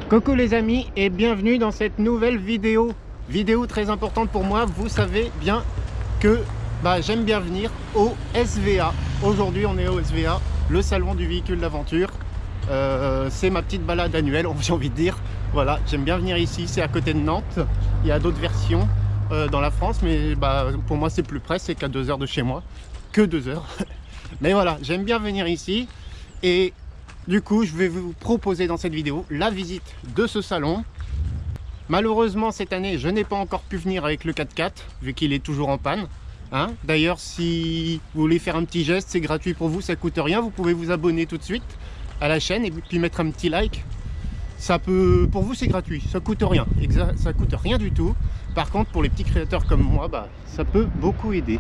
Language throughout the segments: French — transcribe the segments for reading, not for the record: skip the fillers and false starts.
Coucou les amis et bienvenue dans cette nouvelle vidéo très importante pour moi. Vous savez bien que j'aime bien venir au SVA. Aujourd'hui on est au SVA, le salon du véhicule d'aventure. C'est ma petite balade annuelle, j'ai envie de dire. Voilà, j'aime bien venir ici, c'est à côté de Nantes. Il y a d'autres versions dans la France, mais pour moi c'est plus près, c'est qu'à 2 heures de chez moi. Que 2 heures. Mais voilà, j'aime bien venir ici. Et du coup, je vais vous proposer dans cette vidéo la visite de ce salon. Malheureusement, cette année, je n'ai pas encore pu venir avec le 4x4, vu qu'il est toujours en panne. D'ailleurs, si vous voulez faire un petit geste, c'est gratuit pour vous, ça coûte rien. Vous pouvez vous abonner tout de suite à la chaîne et puis mettre un petit like. Ça peut, pour vous, c'est gratuit, ça coûte rien. Ça coûte rien du tout. Par contre, pour les petits créateurs comme moi, ça peut beaucoup aider.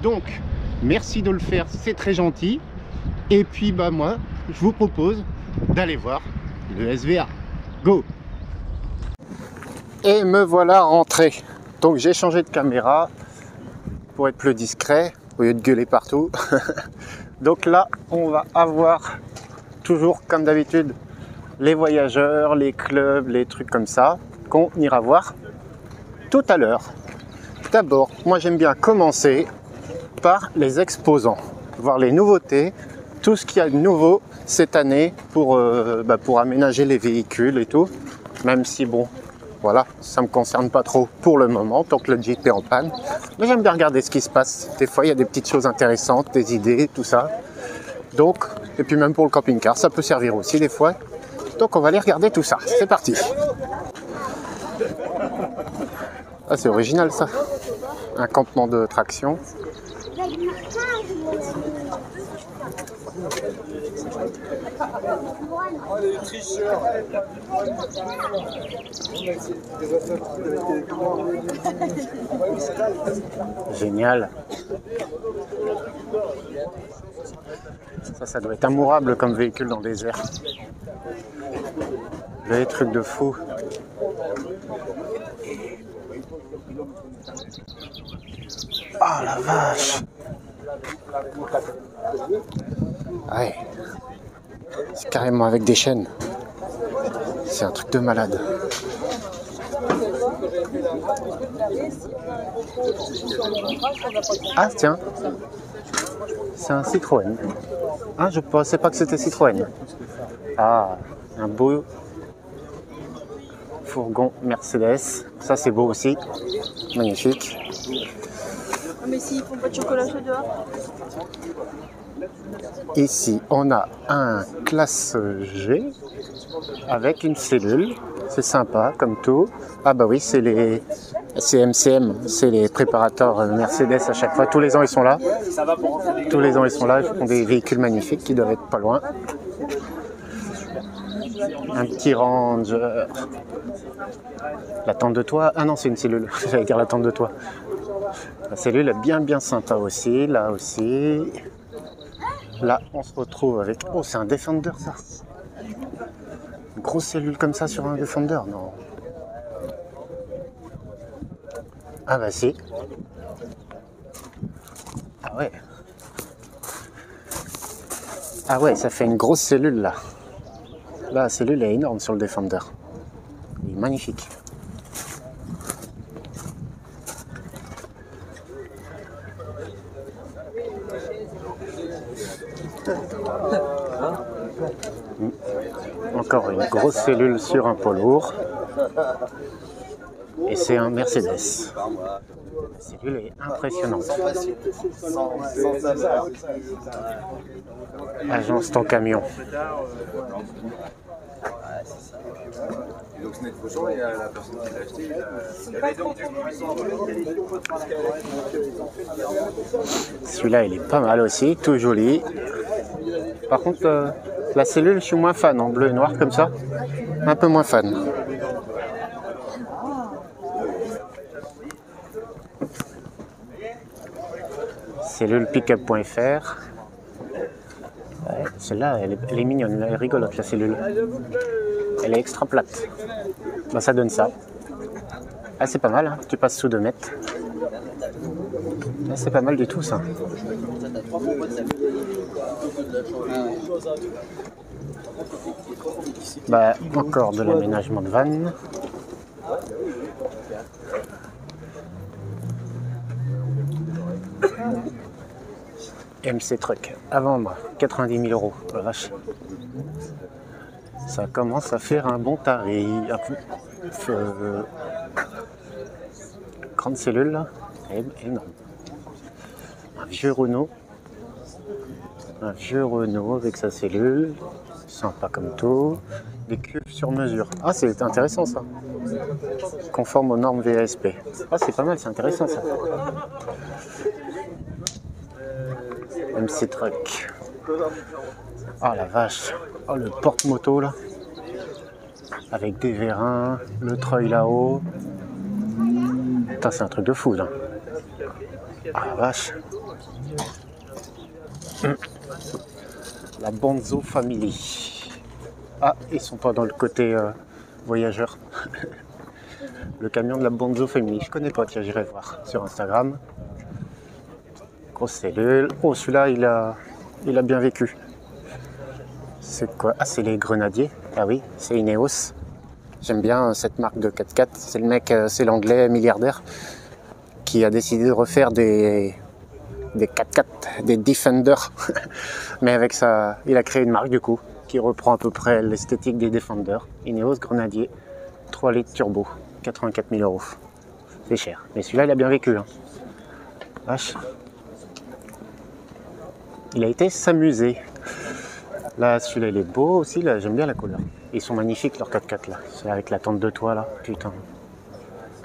Donc, merci de le faire, c'est très gentil. Et puis, moi, je vous propose d'aller voir le SVA. Go! Et me voilà rentré. Donc j'ai changé de caméra pour être plus discret au lieu de gueuler partout. Donc là on va avoir toujours comme d'habitude les voyageurs, les clubs, les trucs comme ça qu'on ira voir tout à l'heure. D'abord, moi j'aime bien commencer par les exposants, voir les nouveautés, tout ce qu'il y a de nouveau cette année pour aménager les véhicules et tout, même si bon, voilà, ça me concerne pas trop pour le moment, tant que le Jeep est en panne. Mais j'aime bien regarder ce qui se passe. Des fois, il y a des petites choses intéressantes, des idées, tout ça. Donc, et puis même pour le camping-car, ça peut servir aussi des fois. Donc, on va aller regarder tout ça. C'est parti. Ah, c'est original ça. Un campement de traction. Oh les tricheurs. Génial. Ça doit être immourable comme véhicule dans le désert. Les trucs de fou. Ah la vache. Ouais. C'est carrément avec des chaînes. C'est un truc de malade. Ah tiens, c'est un Citroën. Ah, je pensais pas que c'était Citroën. Ah, un beau fourgon Mercedes. Ça c'est beau aussi. Magnifique. Mais s'ils font pas de chocolat chaud dehors. Ici, on a un classe G avec une cellule. C'est sympa comme tout. Ah bah oui, c'est MCM, c'est les préparateurs Mercedes à chaque fois. Tous les ans, ils sont là. Tous les ans, ils sont là. Ils font des véhicules magnifiques qui doivent être pas loin. Un petit Ranger. La tente de toit. Ah non, c'est une cellule. J'allais dire la tente de toit. La cellule est bien sympa aussi. Là aussi. Là, on se retrouve avec... Oh, c'est un Defender, ça. Une grosse cellule comme ça sur un Defender, non. Ah bah si. Ah ouais. Ah ouais, ça fait une grosse cellule, là. Là, la cellule est énorme sur le Defender. Il est magnifique. Encore une grosse cellule sur un poids lourd. Et c'est un Mercedes. La cellule est impressionnante. Agence ton camion. Donc ce n'est pas chaud, il y a la personne qui l'a acheté. Il y avait donc du Celui-là, il est pas mal aussi, tout joli. Par contre, la cellule, je suis moins fan en bleu et noir comme ça. Un peu moins fan. Cellule pickup.fr. Ouais, celle-là, elle est mignonne, elle est rigolote la cellule. Elle est extra plate. Ça donne ça. Ah, c'est pas mal, hein. Tu passes sous 2 mètres. Ah, c'est pas mal du tout ça. Bah, encore de l'aménagement de vannes. MC Truck, à vendre, 90 000 €. Oh la vache. Ça commence à faire un bon tarif. Grande cellule là, énorme. Un vieux Renault avec sa cellule, sympa comme tout. Des cuves sur mesure. Ah, c'est intéressant ça. Conforme aux normes VASP. Ah, c'est pas mal, c'est intéressant ça. MC Truck. Ah la vache. Oh, le porte-moto là. Avec des vérins, le treuil là-haut. Putain, c'est un truc de fou là. Ah la vache. La Bonzo Family. Ah, ils sont pas dans le côté voyageur. Le camion de la Bonzo Family. Je connais pas, tiens, j'irai voir sur Instagram. Grosse cellule. Oh, celui-là, il a bien vécu. C'est quoi? Ah, c'est les Grenadiers. Ah oui, c'est Ineos. J'aime bien cette marque de 4x4. C'est le mec, c'est l'anglais milliardaire qui a décidé de refaire des 4x4, des Defender. Mais avec ça, il a créé une marque du coup qui reprend à peu près l'esthétique des Defender. Ineos Grenadier, 3 litres turbo, 84 000 €. C'est cher. Mais celui-là, il a bien vécu. Hein. Vache. Il a été s'amuser. Là, celui-là, il est beau aussi. Là, j'aime bien la couleur. Ils sont magnifiques, leurs 4x4 là. C'est avec la tente de toit là. Putain.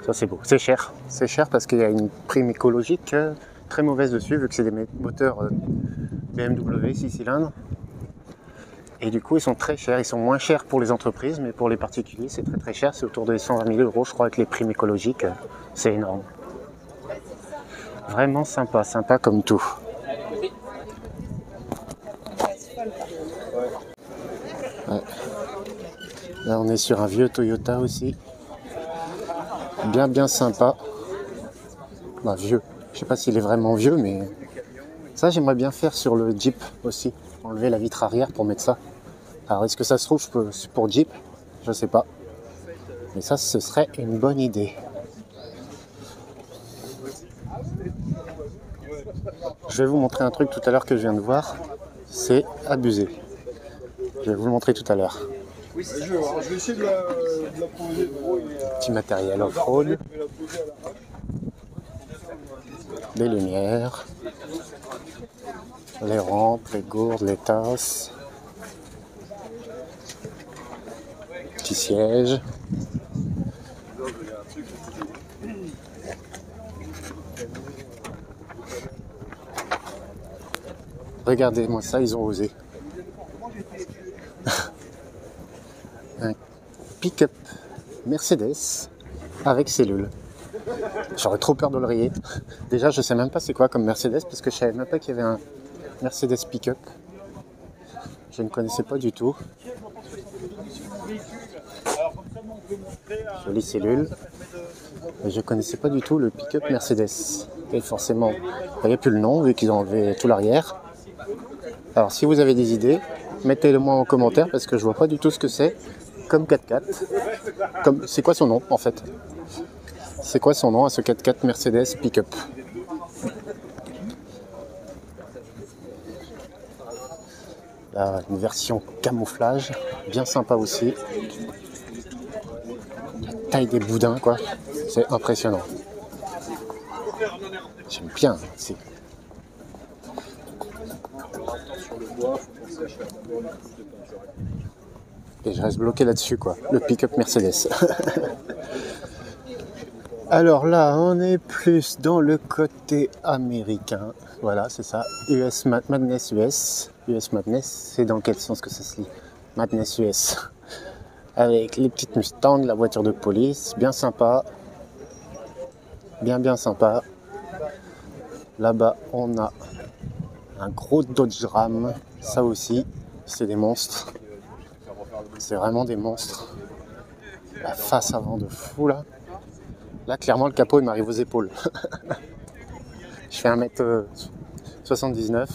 Ça, c'est beau. C'est cher. C'est cher parce qu'il y a une prime écologique très mauvaise dessus, vu que c'est des moteurs BMW 6 cylindres. Et du coup, ils sont très chers. Ils sont moins chers pour les entreprises, mais pour les particuliers, c'est très très cher. C'est autour des 120 000 €, je crois, avec les primes écologiques. C'est énorme. Vraiment sympa. Sympa comme tout. Ouais. Là on est sur un vieux Toyota aussi, bien sympa. Bah, vieux, je sais pas s'il est vraiment vieux, mais ça j'aimerais bien faire sur le Jeep aussi, enlever la vitre arrière pour mettre ça. Alors est-ce que ça se trouve pour Jeep? Je sais pas, mais ça ce serait une bonne idée. Je vais vous montrer un truc tout à l'heure que je viens de voir, c'est abusé. Je vais vous le montrer tout à l'heure. Je vais essayer de la poser. Petit matériel off-road. Des lumières. Les rampes, les gourdes, les tasses. Petit siège. Regardez-moi ça, ils ont osé. Un pick-up Mercedes avec cellule. J'aurais trop peur de le rayer. Déjà, je sais même pas c'est quoi comme Mercedes parce que je savais même pas qu'il y avait un Mercedes pick-up. Je ne connaissais pas du tout. Jolie cellule. Mais je connaissais pas du tout le pick-up Mercedes. Et forcément, il n'y a plus le nom vu qu'ils ont enlevé tout l'arrière. Alors, si vous avez des idées, mettez-le moi en commentaire parce que je vois pas du tout ce que c'est comme 4x4. C'est quoi son nom en fait? C'est quoi son nom à ce 4x4 Mercedes pick-up? Là, une version camouflage, bien sympa aussi. La taille des boudins quoi, c'est impressionnant. J'aime bien. Et je reste bloqué là-dessus quoi, le pick-up Mercedes. Alors là, on est plus dans le côté américain. Voilà, c'est ça. Madness US. US Madness, c'est dans quel sens que ça se lit? Madness US. Avec les petites Mustangs, la voiture de police, bien sympa. Bien sympa. Là-bas, on a un gros Dodge Ram. Ça aussi, c'est des monstres. C'est vraiment des monstres. La face avant de fou là. Là clairement le capot il m'arrive aux épaules. Je fais 1m79.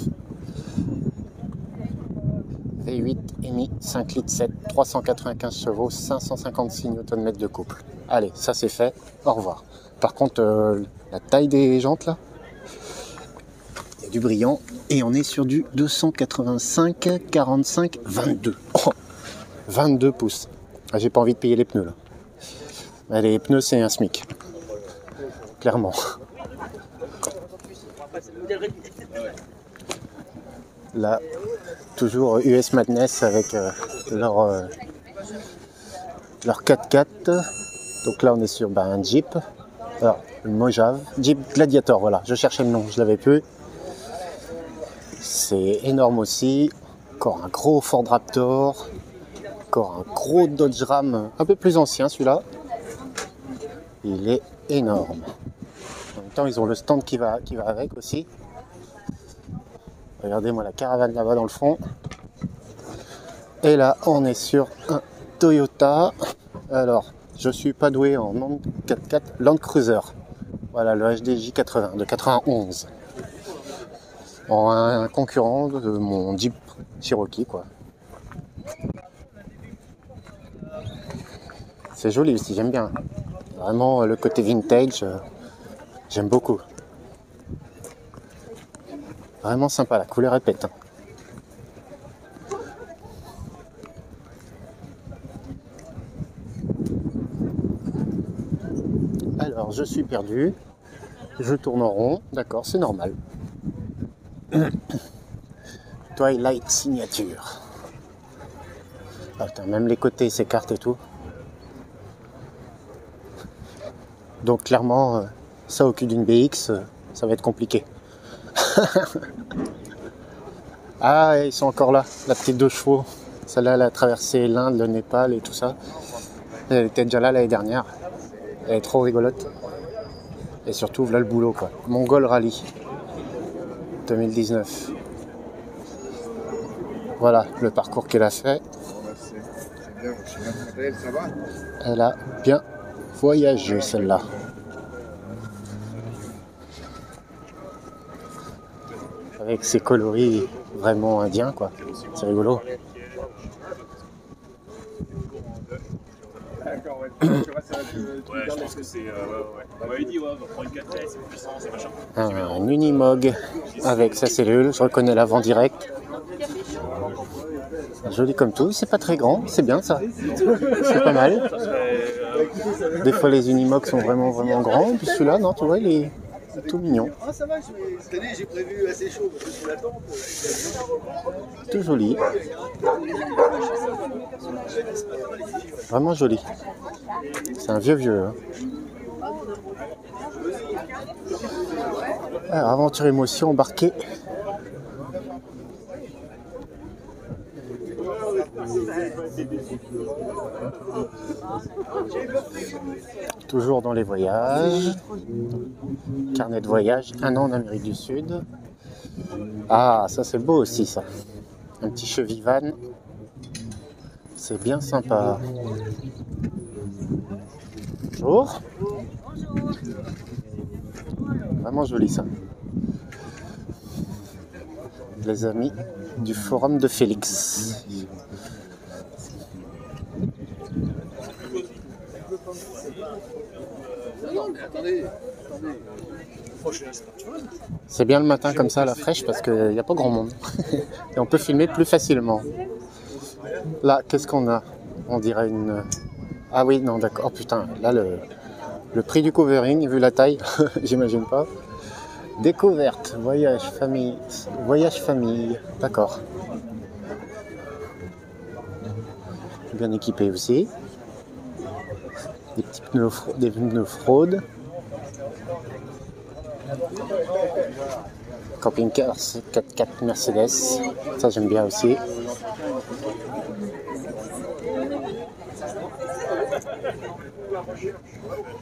V8 EMI 5 litres 7, 395 chevaux, 556 Nm de couple. Allez, ça c'est fait, au revoir. Par contre, la taille des jantes là, il y a du brillant et on est sur du 285, 45, 22. Oh, 22 pouces. Ah, j'ai pas envie de payer les pneus là. Mais les pneus c'est un SMIC. Clairement. Là, toujours US Madness avec leur 4x4. Donc là, on est sur un Jeep. Alors, le Mojave. Jeep Gladiator, voilà. Je cherchais le nom, je l'avais plus. C'est énorme aussi. Encore un gros Ford Raptor. Encore un gros Dodge Ram, un peu plus ancien celui-là. Il est énorme. En même temps, ils ont le stand qui va avec aussi. Regardez-moi la caravane là-bas dans le fond. Et là, on est sur un Toyota. Alors, je suis pas doué en 4x4 Land Cruiser. Voilà, le HDJ 80 de 91. En un concurrent de mon Jeep Cherokee, quoi. C'est joli aussi, j'aime bien. Vraiment, le côté vintage, j'aime beaucoup. Vraiment sympa, la couleur est pète. Alors, je suis perdu. Je tourne en rond. D'accord, c'est normal. Twilight Signature. Ah, putain, même les côtés s'écartent et tout. Donc clairement, ça au cul d'une BX, ça va être compliqué. Ah, ils sont encore là, la petite 2 chevaux. Celle-là, elle a traversé l'Inde, le Népal et tout ça. Elle était déjà là l'année dernière. Elle est trop rigolote. Et surtout, voilà le boulot, quoi. Mongol Rally 2019. Voilà le parcours qu'elle a fait. Elle a bien voyagé, celle-là. Avec ses coloris vraiment indiens, quoi. C'est rigolo. D'accord, ouais. Tu vois, ça va ouais, je pense que c'est. On m'avait dit, ouais, on va prendre une 4S, c'est puissant, c'est machin. Un Unimog avec sa cellule. Je reconnais l'avant direct. Joli comme tout. C'est pas très grand, c'est bien ça. C'est pas mal. Des fois, les Unimog sont vraiment grands. Puis celui-là, non, tu vois, il est tout mignon. Ah ça va, cette année j'ai prévu assez chaud parce que c'est la tente. Tout joli. Vraiment joli. C'est un vieux. Hein. Alors, aventure émotion embarquée. Toujours dans les voyages. Carnet de voyage, 1 an en Amérique du Sud. Ah, ça c'est beau aussi ça. Un petit chevivan. C'est bien sympa. Bonjour. Vraiment joli ça. Les amis du forum de Félix. C'est bien le matin comme ça à la fraîche parce qu'il n'y a pas grand monde. Et on peut filmer plus facilement. Là, qu'est-ce qu'on a? On dirait une... Ah oui, non, d'accord. Oh putain, là, le prix du covering, vu la taille, j'imagine pas. Découverte, voyage famille. D'accord. Bien équipé aussi. Des petits pneus, des pneus fraude. Camping-car 4x4 Mercedes, ça j'aime bien aussi.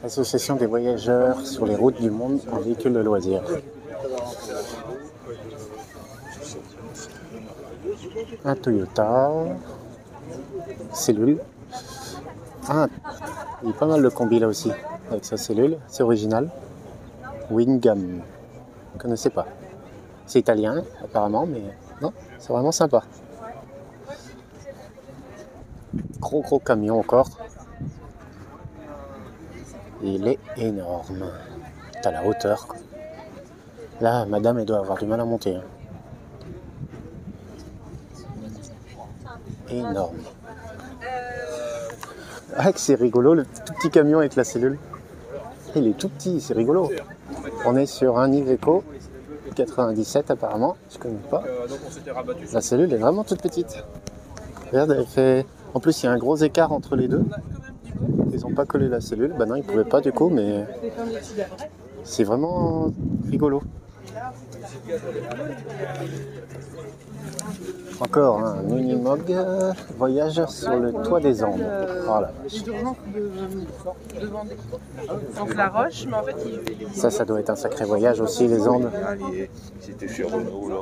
Association des voyageurs sur les routes du monde en véhicule de loisirs. Un Toyota, cellule. Ah, il y a pas mal de combi là aussi, avec sa cellule, c'est original. Wingam, je ne connaissais pas. C'est italien apparemment, mais non, c'est vraiment sympa. gros camion encore. Il est énorme. T'as la hauteur. Là, madame, elle doit avoir du mal à monter. Hein. Énorme. Ah, c'est rigolo, le tout petit camion avec la cellule. Il est tout petit, c'est rigolo. On est sur un Iveco 97 apparemment, je connais pas. La cellule est vraiment toute petite. Regarde, elle fait... En plus, il y a un gros écart entre les deux. Ils n'ont pas collé la cellule. Bah non, ils ne pouvaient pas du coup, mais c'est vraiment rigolo. Encore un Unimog voyage sur le toit des Andes. Voilà. Donc la roche, mais en fait Ça doit être un sacré voyage aussi, les Andes. C'était chez Renault, là.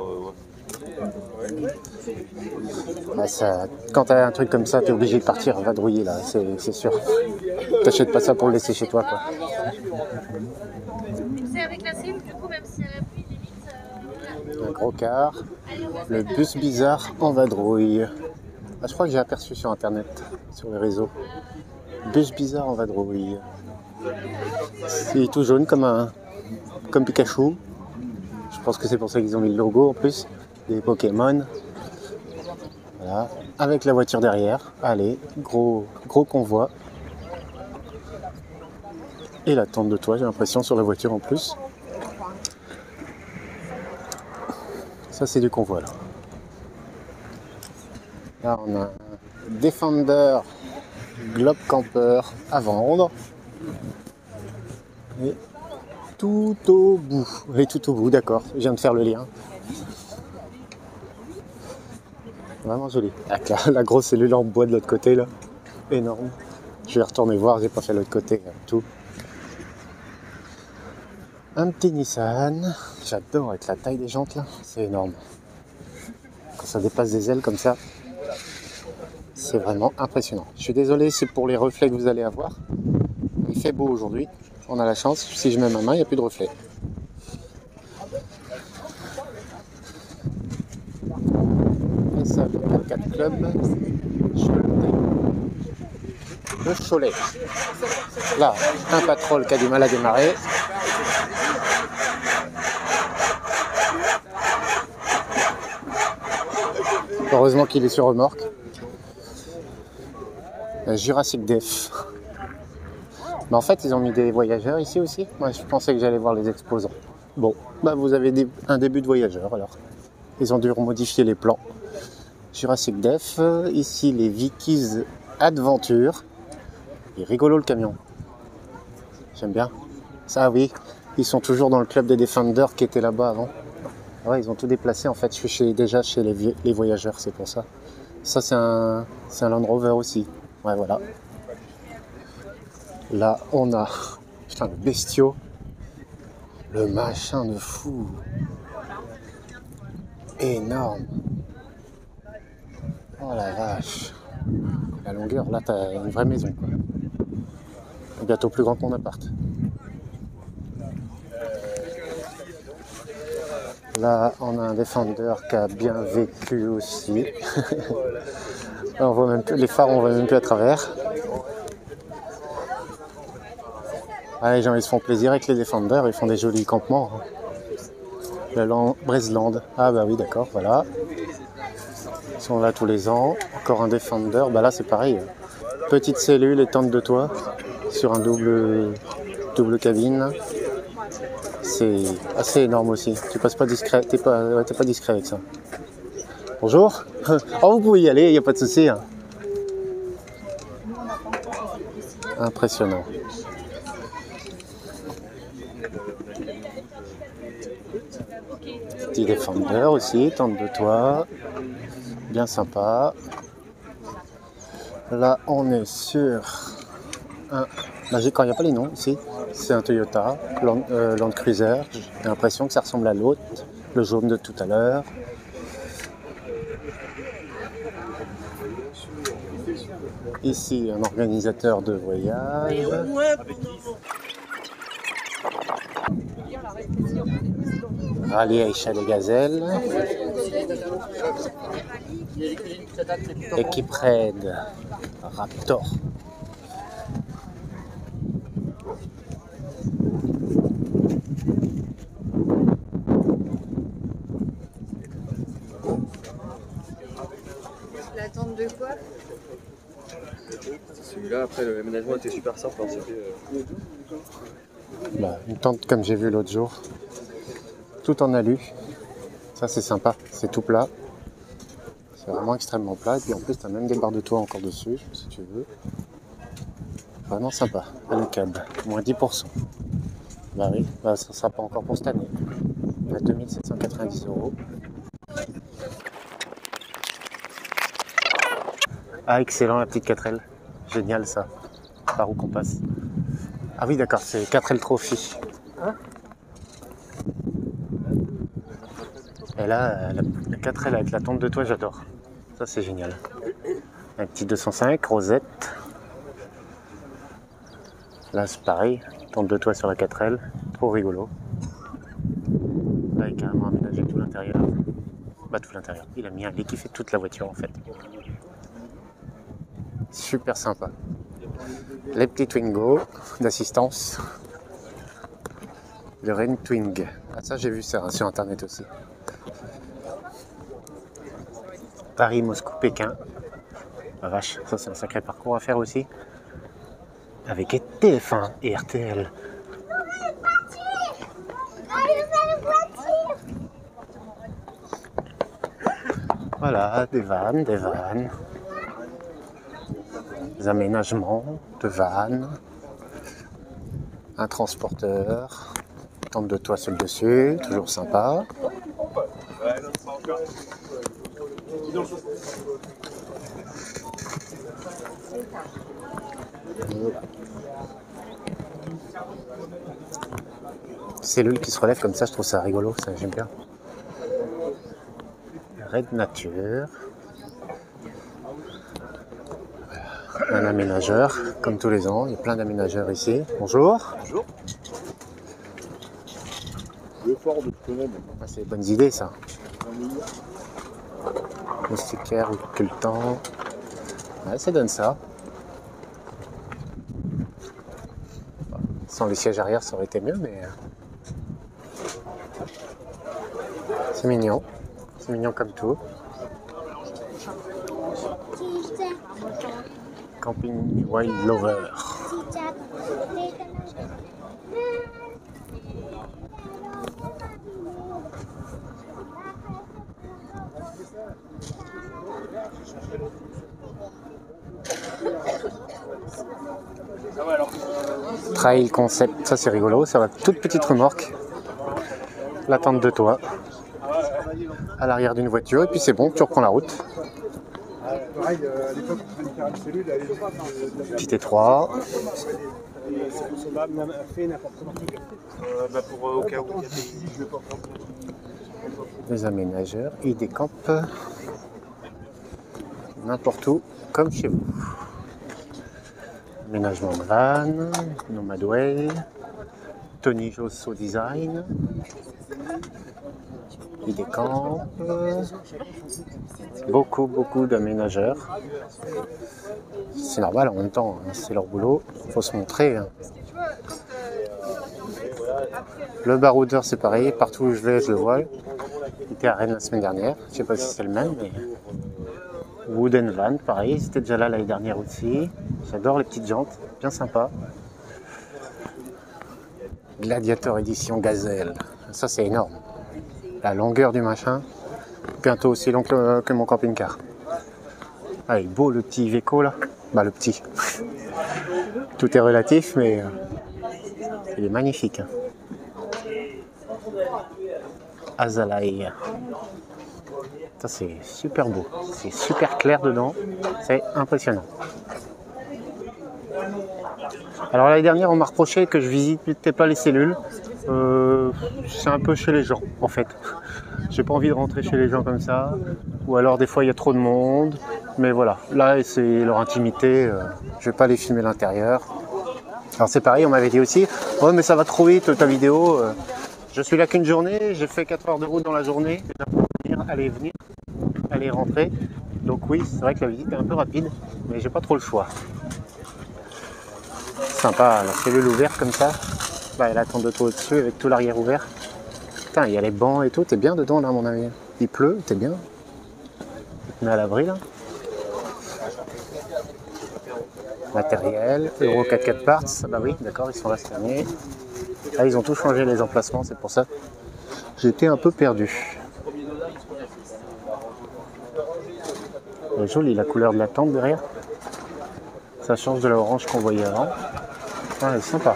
Ah, ça, quand t'as un truc comme ça, t'es obligé de partir vadrouiller là, c'est sûr. T'achètes pas ça pour le laisser chez toi, quoi. C'est avec la cellule, du coup, même si elle appuie, limite. Un gros car. Le bus bizarre en vadrouille. Ah, je crois que j'ai aperçu sur internet, sur les réseaux. Bus bizarre en vadrouille. C'est tout jaune comme Pikachu. Je pense que c'est pour ça qu'ils ont mis le logo en plus. Des Pokémon. Voilà. Avec la voiture derrière. Allez, gros convoi. Et la tente de toit, j'ai l'impression, sur la voiture en plus. Ça, c'est du convoi, là. Là, on a un Defender Globe Camper à vendre. Et tout au bout. Et tout au bout, d'accord. Je viens de faire le lien. Vraiment joli. Avec la grosse cellule en bois de l'autre côté, là. Énorme. Je vais retourner voir, j'ai pas fait l'autre côté, tout. Un petit Nissan. J'adore avec la taille des jantes, là. C'est énorme. Quand ça dépasse des ailes comme ça, c'est vraiment impressionnant. Je suis désolé, c'est pour les reflets que vous allez avoir. Il fait beau aujourd'hui. On a la chance. Si je mets ma main, il n'y a plus de reflets. Et ça, le 4 Club. Le Cholet. Là, un Patrol qui a du mal à démarrer. Heureusement qu'il est sur remorque. Jurassic Def. Mais en fait, ils ont mis des voyageurs ici aussi. Moi, je pensais que j'allais voir les exposants. Bon, bah vous avez un début de voyageurs alors. Ils ont dû modifier les plans. Jurassic Def. Ici, les Vicky's Adventure. Il est rigolo le camion. J'aime bien. Ça, oui. Ils sont toujours dans le club des Defenders qui était là-bas avant. Ouais, ils ont tout déplacé en fait. Je suis déjà chez les voyageurs, c'est pour ça. Ça, c'est un Land Rover aussi. Ouais, voilà. Là, on a putain, le bestiau. Le machin de fou. Énorme. Oh la vache. La longueur, là, t'as une vraie maison, quoi. Bientôt plus grand que mon appart. Là, on a un Defender qui a bien vécu aussi. On voit même plus, les phares, on voit même plus à travers. Ah, les gens, ils se font plaisir avec les Defenders, ils font des jolis campements. Le Bresland. Ah bah oui, d'accord, voilà. Ils sont là tous les ans. Encore un Defender. Bah là, c'est pareil. Petite cellule et tente de toit sur un double cabine. C'est assez énorme aussi. Tu passes pas discret. T'es pas discret avec ça. Bonjour. Oh, vous pouvez y aller, il n'y a pas de souci. Hein. Impressionnant. Petit Defender aussi, tente de toit. Bien sympa. Là, on est sur un... Là, quand il n'y a pas les noms ici, c'est un Toyota Land Cruiser. J'ai l'impression que ça ressemble à l'autre, le jaune de tout à l'heure. Ici, un organisateur de voyage. Rallye Aïcha des Gazelles. Équipe Raid. Raptor. La tente de quoi? Celui-là, après, le aménagement était super simple. Hein, Bah, une tente comme j'ai vu l'autre jour, tout en alu. Ça c'est sympa, c'est tout plat. C'est vraiment extrêmement plat. Et puis en plus, tu as même des barres de toit encore dessus, si tu veux. Vraiment sympa. Alucab, moins 10%. Bah oui, bah, ça ne sera pas encore pour cette année. À 2790 €. Ah, excellent la petite 4L. Génial ça. Par où qu'on passe? Ah oui, d'accord, c'est 4L Trophy. Et là, la 4L avec la tente de toit, j'adore. Ça, c'est génial. Un petit 205, rosette. Là, c'est pareil. Tente de toit sur la 4L. Trop rigolo. Là, il a carrément aménagé tout l'intérieur. Bah, tout l'intérieur. Il a mis un lit qui fait toute la voiture, en fait. Super sympa. Les petits Twingo d'assistance. Le Ren Twing. Ah, ça, j'ai vu ça hein, sur internet aussi. Paris, Moscou, Pékin. Ah, vache, ça c'est un sacré parcours à faire aussi. Avec TF1 et RTL. Voilà, des vannes. Des aménagements de vannes. Un transporteur. Tente de toit sur le dessus, toujours sympa. Cellule qui se relève comme ça, je trouve ça rigolo, ça j'aime bien. Red Nature. Un aménageur, comme tous les ans, il y a plein d'aménageurs ici. Bonjour. Bonjour. Le fort de Tonel. Ah, c'est des bonnes idées ça. Moustiquaire ou cultant. Ouais, ça donne ça. Sans les sièges arrière, ça aurait été mieux, mais c'est mignon. C'est mignon comme tout. Camping Wild Lover. Trail concept, ça c'est rigolo, ça va toute petite remorque. La tente de toit à l'arrière d'une voiture et puis c'est bon, tu reprends la route. Pareil, à l'époque, on faisait une cellule, Petit étroit. c'est consommable, même fait n'importe comment. Pour au cas où il y a des visites, je ne vais pas prendre. Des aménageurs et des camps n'importe où, comme chez vous. Aménagement de van, Nomadway, Tony Josso Design, et des camps, beaucoup d'aménageurs. C'est normal en même temps, hein, c'est leur boulot, il faut se montrer. Hein. Le baroudeur c'est pareil, partout où je vais je le vois. Il était à Rennes la semaine dernière, je sais pas si c'est le même, mais Wooden Van, pareil, c'était déjà là l'année dernière aussi. J'adore les petites jantes, bien sympa. Gladiator édition Gazelle, ça c'est énorme. La longueur du machin, bientôt aussi long que mon camping-car. Ah, il est beau le petit Iveco là, bah le petit. Tout est relatif, mais il est magnifique. Hein. Azalai. Ça c'est super beau, c'est super clair dedans, c'est impressionnant. Alors l'année dernière on m'a reproché que je visitais pas les cellules, c'est un peu chez les gens en fait. J'ai pas envie de rentrer chez les gens comme ça, ou alors des fois il y a trop de monde, mais voilà, là c'est leur intimité, je vais pas les filmer l'intérieur. Alors c'est pareil, on m'avait dit aussi, ouais mais ça va trop vite ta vidéo, je suis là qu'une journée, j'ai fait 4 heures de route dans la journée, déjà pour venir, aller rentrer, Donc oui, c'est vrai que la visite est un peu rapide, mais j'ai pas trop le choix. Sympa, la cellule ouverte comme ça. Bah, elle attend de toi au-dessus avec tout l'arrière ouvert. Putain, il y a les bancs et tout, t'es bien dedans là à mon avis. Il pleut, t'es bien. Tu te mets à l'abri là. Matériel, Euro 4x4 parts, bah oui, d'accord, ils sont là cette année. Ah, ils ont tout changé les emplacements, c'est pour ça. J'étais un peu perdu. Elle est jolie la couleur de la tente derrière. Ça change de l'orange qu'on voyait avant. Ah, elle est sympa.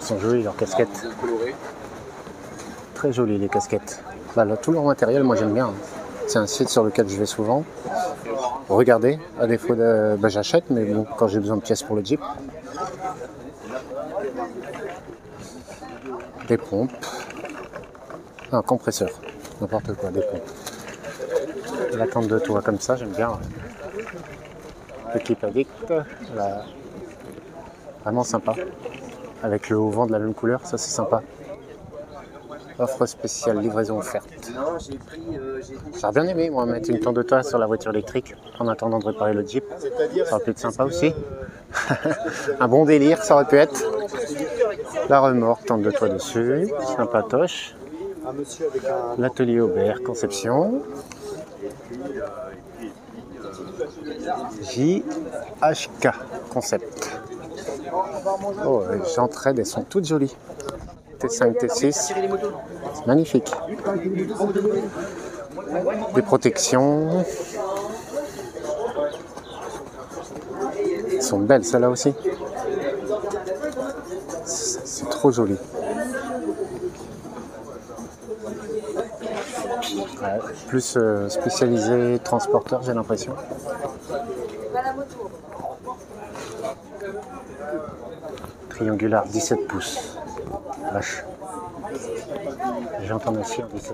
Ils sont jolis leurs casquettes. Très jolies les casquettes. Bah, là, tout leur matériel, moi j'aime bien. C'est un site sur lequel je vais souvent. Regardez, à défaut de... Bah, j'achète, mais bon, quand j'ai besoin de pièces pour le Jeep. Des pompes. Un compresseur. N'importe quoi, des pompes. La tente de toit comme ça, j'aime bien. Petit addict. Là. Vraiment sympa. Avec le haut vent de la même couleur, ça c'est sympa. Offre spéciale, livraison offerte. J'aurais bien aimé moi mettre une tente de toit sur la voiture électrique en attendant de réparer le Jeep. Ça aurait pu être sympa aussi. Un bon délire, ça aurait pu être. La remorque, tente de toit dessus, sympatoche. L'atelier Aubert, conception. JHK, concept. Oh, les entraides, elles sont toutes jolies. T5, T6, c'est magnifique. Des protections. Elles sont belles, celles-là aussi. C'est trop joli. Ouais, plus spécialisé transporteur, j'ai l'impression. Triangulaire 17 pouces. Vache. J'entends aussi en 17.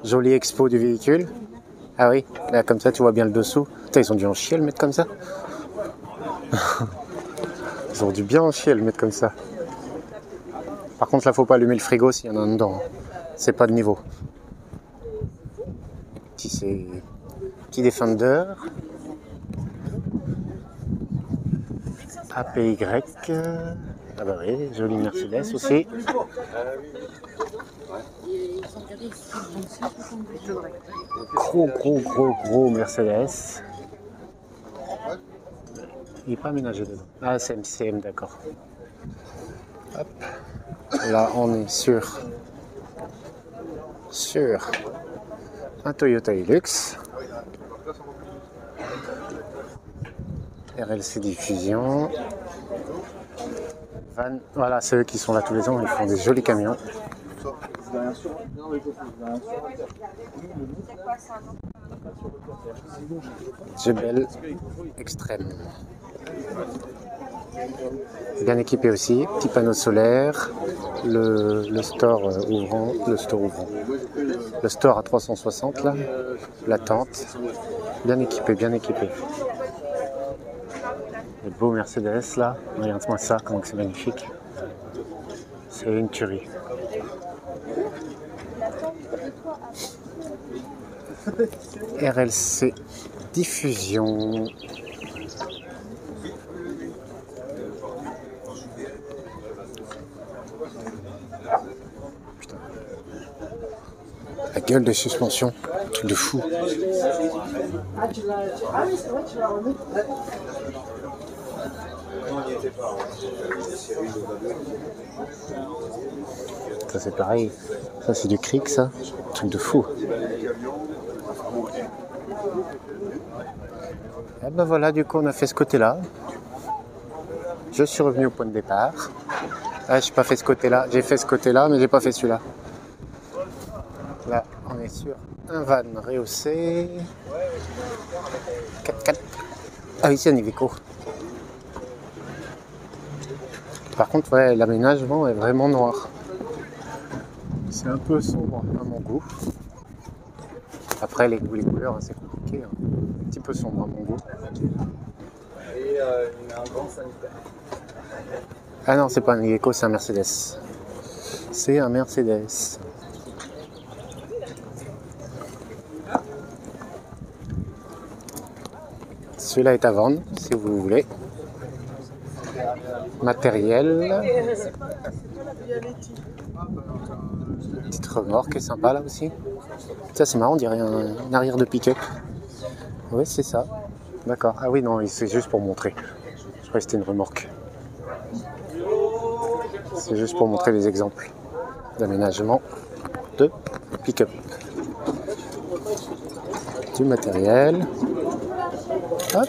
Jolie expo du véhicule. Ah oui, là comme ça tu vois bien le dessous. Putain, ils ont dû en chier le mettre comme ça. Ils ont dû bien en chier le mettre comme ça. Par contre là faut pas allumer le frigo s'il y en a un dedans. C'est pas de niveau. Petit Defender. APY. Ah bah oui, jolie Mercedes aussi. Gros Mercedes. Il n'est pas aménagé dedans. Ah, c'est MCM, d'accord. Hop. Là, on est sur un Toyota Hilux. RLC diffusion. Van. Voilà, ceux qui sont là tous les ans, ils font des jolis camions. Jebel Extrême. Bien équipé aussi, petit panneau solaire, le store ouvrant, le store à 360 là, la tente, bien équipé. Les beaux Mercedes là, regarde-moi ça, comment c'est magnifique, c'est une tuerie. RLC diffusion. Putain. La gueule de suspension, truc de fou. Ça c'est pareil, ça c'est du cric ça, truc de fou. Et ben voilà, du coup on a fait ce côté là. Je suis revenu au point de départ. Ah, j'ai pas fait ce côté là, j'ai fait ce côté là mais j'ai pas fait celui-là. Là on est sur un van rehaussé 4x4. Ah oui, c'est un Iveco. Par contre ouais, l'aménagement est vraiment noir. C'est un peu sombre à mon goût. Après les couleurs, hein, c'est compliqué. Hein. Un petit peu sombre à mon goût. Et il a un grand sanitaire. Ah non, c'est pas un Iveco, c'est un Mercedes. C'est un Mercedes. Celui-là est à vendre, si vous voulez. Matériel. Petite remorque qui est sympa là aussi. Ça c'est marrant, on dirait un arrière de pick-up. Oui, c'est ça. D'accord. Ah oui, non, c'est juste pour montrer. Je croyais que c'était une remorque. C'est juste pour montrer des exemples d'aménagement de pick-up. Du matériel. Hop.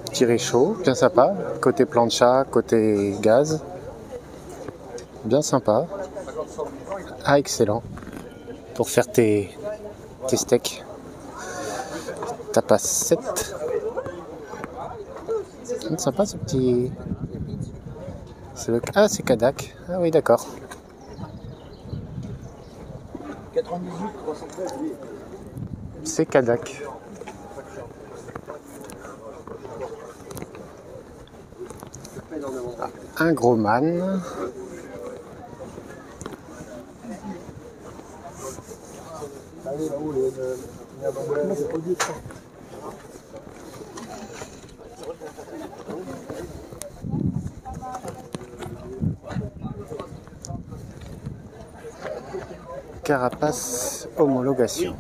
Petit réchaud, bien sympa. Côté plancha, côté gaz. Bien sympa. Ah, excellent. Pour faire tes steaks. Tapas 7. C'est sympa ce petit... Ah, c'est Kadak. Ah oui, d'accord. 98, 313, oui. C'est Kadak. Ah, un gros man. Allez, là-haut, il y a c'est pas du tout. Carapace homologation.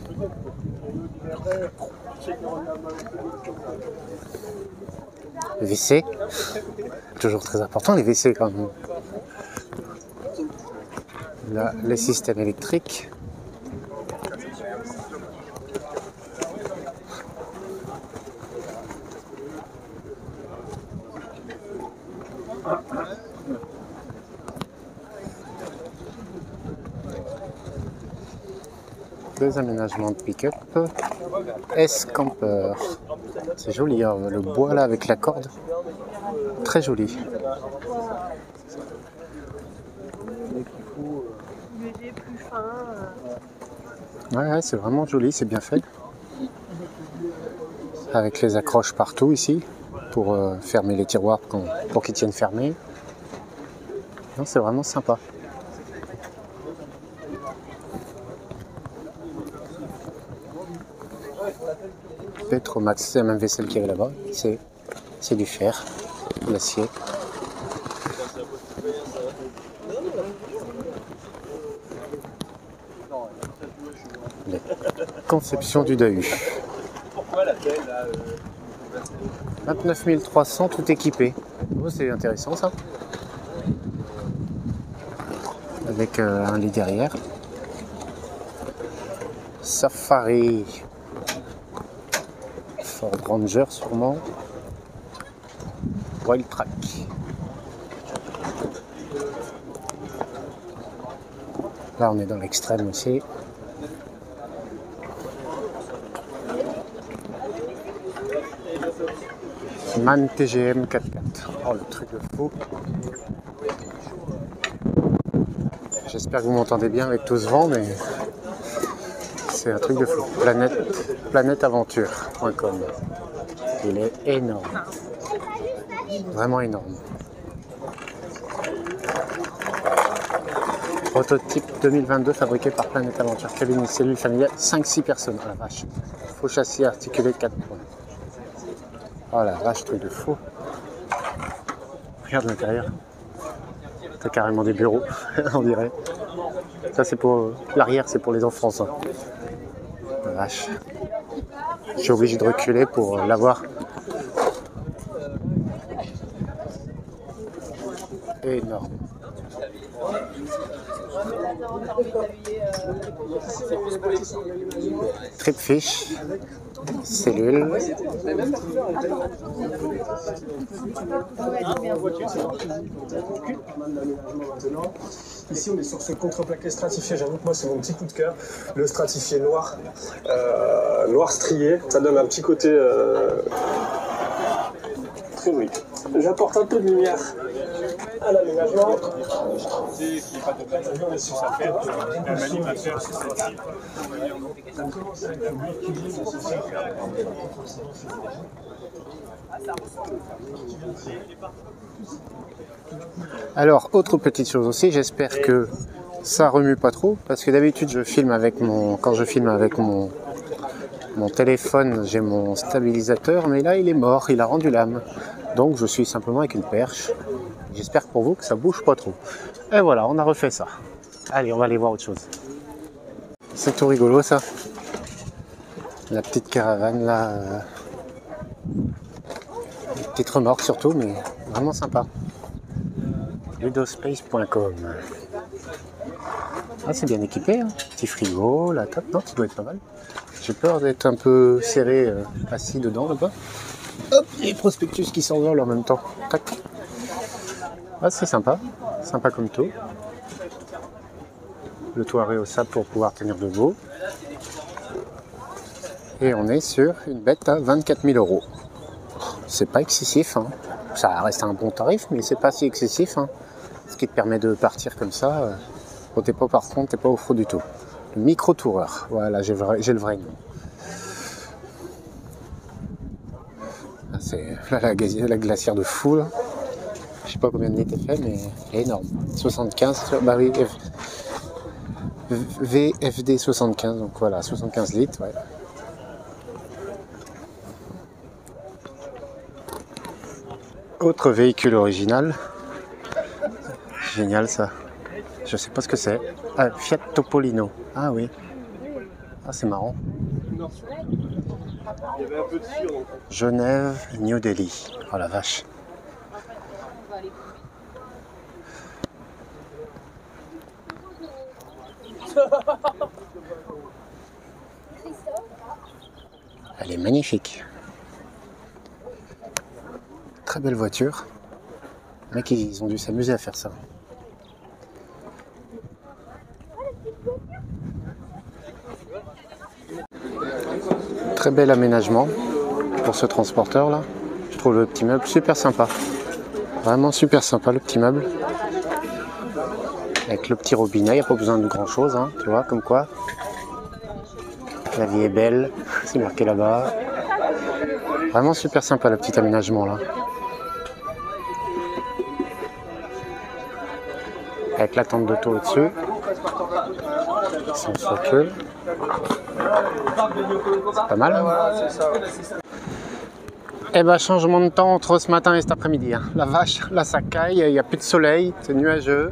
WC. Toujours très important les WC quand même. Là, les systèmes électriques. Deux aménagements de pick-up. S-Camper. C'est joli, hein, le bois là avec la corde. Très joli. Ouais, c'est vraiment joli, c'est bien fait. Avec les accroches partout ici pour fermer les tiroirs pour qu'ils tiennent fermés. Non, c'est vraiment sympa. Petromax, c'est la même vaisselle qu'il y avait là-bas. C'est du fer, de l'acier. Les conceptions du Dahu. 29 300 tout équipé. Oh, c'est intéressant ça. Avec un lit derrière. Safari. Ford Ranger sûrement. Wild Track. Là on est dans l'extrême aussi. Man TGM 4x4. Oh le truc de fou. J'espère que vous m'entendez bien avec tout ce vent, mais c'est un truc de fou. Planèteaventure.com. Il est énorme. Vraiment énorme. Prototype 2022 fabriqué par Planète Aventure. Cabine cellule familiale, 5-6 personnes. Oh la vache. Faux châssis articulé 4 points. Oh la vache, truc de fou. Regarde l'intérieur. C'est carrément des bureaux, on dirait. Ça c'est pour l'arrière, c'est pour les enfants ça. La vache. Je suis obligé de reculer pour l'avoir. Énorme. Tripfish, cellule. Ici on est sur ce contreplaqué stratifié, j'avoue que moi c'est mon petit coup de cœur, le stratifié noir, noir strié, ça donne un petit côté Oui. J'apporte un peu de lumière à l'aménagement. Qu'il n'y ait pas de bâtiment sur sa ferme. La manie va faire sur celle-ci. Alors, autre petite chose aussi, j'espère que ça remue pas trop, parce que d'habitude je filme avec quand je filme avec mon téléphone, j'ai mon stabilisateur, mais là il est mort, il a rendu l'âme. Donc je suis simplement avec une perche. J'espère pour vous que ça bouge pas trop. Et voilà, on a refait ça. Allez, on va aller voir autre chose. C'est tout rigolo ça. La petite caravane là. Une petite remorque surtout, mais vraiment sympa. ludospace.com. Ah, c'est bien équipé, hein. Petit frigo, la table, non, ça doit être pas mal. J'ai peur d'être un peu serré, assis dedans là-bas. Hop, et prospectus qui s'envolent en même temps. Tac. Ah, c'est sympa, sympa comme tout. Le toit réhaussable pour pouvoir tenir debout. Et on est sur une bête à 24 000 €. C'est pas excessif, hein. Ça reste un bon tarif, mais c'est pas si excessif, hein. Ce qui te permet de partir comme ça. Quand t'es pas par contre, t'es pas au froid du tout. Le micro-toureur, voilà, j'ai le vrai nom. C'est la glacière de fou, là. Je sais pas combien de litres elle fait, mais elle est énorme. 75, bah oui, VFD 75, donc voilà, 75 litres, ouais. Autre véhicule original. Génial ça. Je sais pas ce que c'est. Ah, Fiat Topolino. Ah oui. Ah, c'est marrant. Genève, New Delhi. Oh la vache. Elle est magnifique. Très belle voiture. Les mecs, ils ont dû s'amuser à faire ça. Très bel aménagement pour ce transporteur là. Je trouve le petit meuble super sympa. Vraiment super sympa le petit meuble. Avec le petit robinet, il n'y a pas besoin de grand chose, hein, tu vois, comme quoi. La vie est belle, c'est marqué là-bas. Vraiment super sympa le petit aménagement là. Avec la tente d'auto au-dessus. Si on se recule. C'est pas mal, hein. Et bah changement de temps entre ce matin et cet après-midi, hein. La vache, là ça caille, il n'y a plus de soleil, c'est nuageux.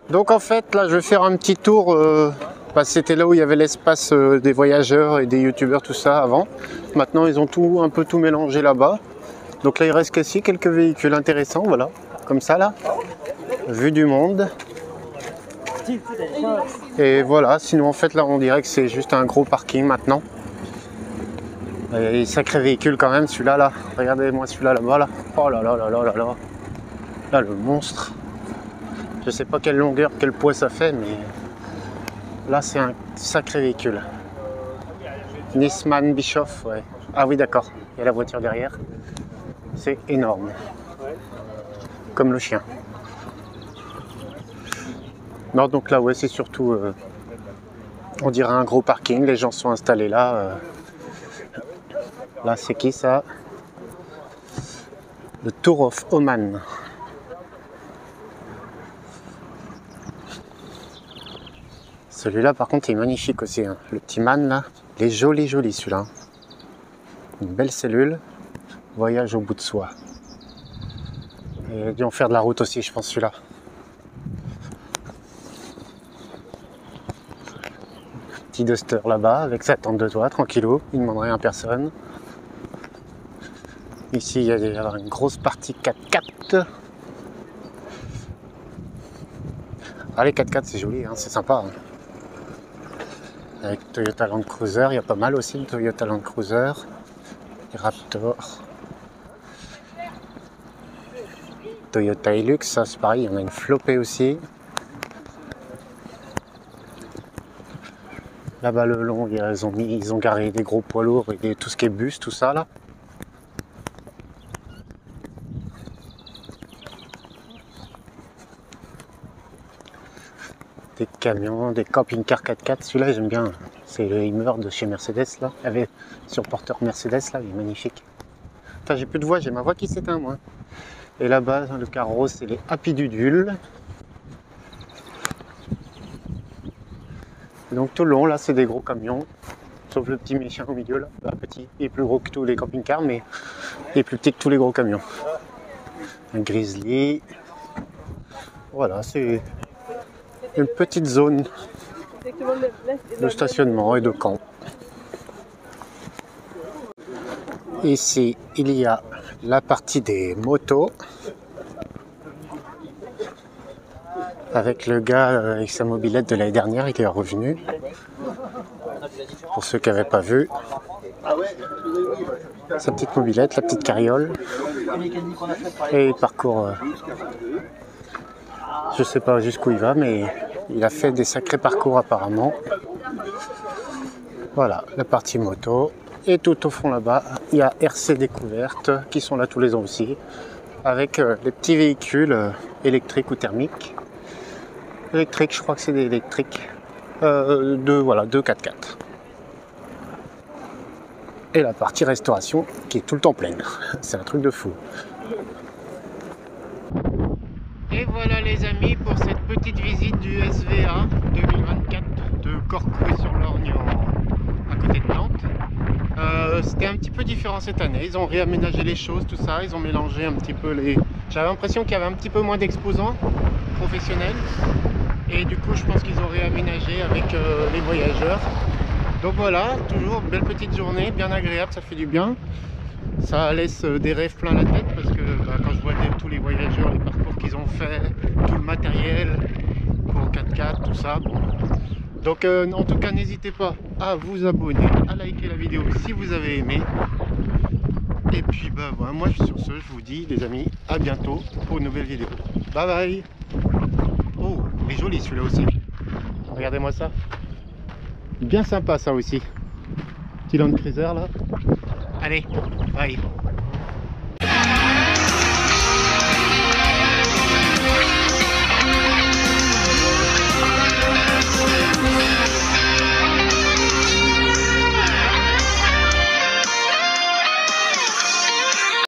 Donc en fait là je vais faire un petit tour, c'était là où il y avait l'espace des voyageurs et des youtubeurs, tout ça avant. Maintenant ils ont un peu tout mélangé là-bas. Donc là il reste qu'ici quelques véhicules intéressants, voilà, comme ça là. Vue du monde. Et voilà, sinon en fait là on dirait que c'est juste un gros parking maintenant. Et sacré véhicule quand même celui-là là. Regardez-moi celui-là là-bas là. Oh là là là là là là. Là le monstre. Je sais pas quelle longueur, quel poids ça fait, mais là c'est un sacré véhicule. Nissan Bischoff, ouais. Ah oui d'accord, il y a la voiture derrière. C'est énorme. Comme le chien. Non, donc là, ouais, c'est surtout, on dirait un gros parking, les gens sont installés là. Là, c'est qui ça? Le Tour of Oman. Celui-là, par contre, il est magnifique aussi, hein. Le petit man, là, il est joli, joli, celui-là. Une belle cellule. Voyage au bout de soi. Et ils vont faire de la route aussi, je pense, celui-là. Petit Duster là-bas avec sa tente de toit, tranquillou, il ne demande rien à personne. Ici il y a une grosse partie 4x4. Ah, les 4x4 c'est joli, hein, c'est sympa. Hein. Avec Toyota Land Cruiser, il y a pas mal aussi de Toyota Land Cruiser. Raptor. Toyota Hilux, ça c'est pareil, il y en a une flopée aussi. Là-bas le long, ils ont garé des gros poids lourds et tout ce qui est bus, tout ça là. Des camions, des camping-cars 4x4. Celui-là, j'aime bien. C'est le Hummer de chez Mercedes, là. Il y avait sur le porteur Mercedes, là, il est magnifique. Enfin, j'ai plus de voix, j'ai ma voix qui s'éteint, moi. Et là-bas, le carreau, c'est les Happy Dudules. Donc tout le long, là, c'est des gros camions. Sauf le petit méchant au milieu, là. Bah, petit, il est plus gros que tous les camping-cars, mais il est plus petit que tous les gros camions. Un Grizzly. Voilà, c'est une petite zone de stationnement et de camp. Ici, il y a la partie des motos. Avec le gars avec sa mobilette de l'année dernière, il est revenu. Pour ceux qui n'avaient pas vu. Sa petite mobilette, la petite carriole. Et il parcourt... je sais pas jusqu'où il va, mais il a fait des sacrés parcours apparemment. Voilà, la partie moto. Et tout au fond là-bas, il y a RC Découverte qui sont là tous les ans aussi. Avec les petits véhicules électriques ou thermiques. Électriques, je crois que c'est des électriques. Deux 4x4. Et la partie restauration qui est tout le temps pleine. C'est un truc de fou. Et voilà les amis pour cette petite visite du SVA 2024 de Corcouët-sur-Lorgne à côté de Nantes. C'était un petit peu différent cette année, ils ont réaménagé les choses, tout ça, ils ont mélangé un petit peu les... J'avais l'impression qu'il y avait un petit peu moins d'exposants professionnels et du coup je pense qu'ils ont réaménagé avec les voyageurs. Donc voilà, toujours belle petite journée, bien agréable, ça fait du bien. Ça laisse des rêves plein la tête parce que quand je vois tous les voyageurs, les parcours qu'ils ont fait, tout le matériel pour 4x4, tout ça, bon. Donc en tout cas n'hésitez pas à vous abonner, à liker la vidéo si vous avez aimé. Et puis voilà, moi sur ce je vous dis les amis, à bientôt pour une nouvelle vidéo. Bye bye. Oh, il est joli celui-là aussi. Regardez-moi ça. Bien sympa ça aussi. Petit Land Cruiser là. Allez, bye.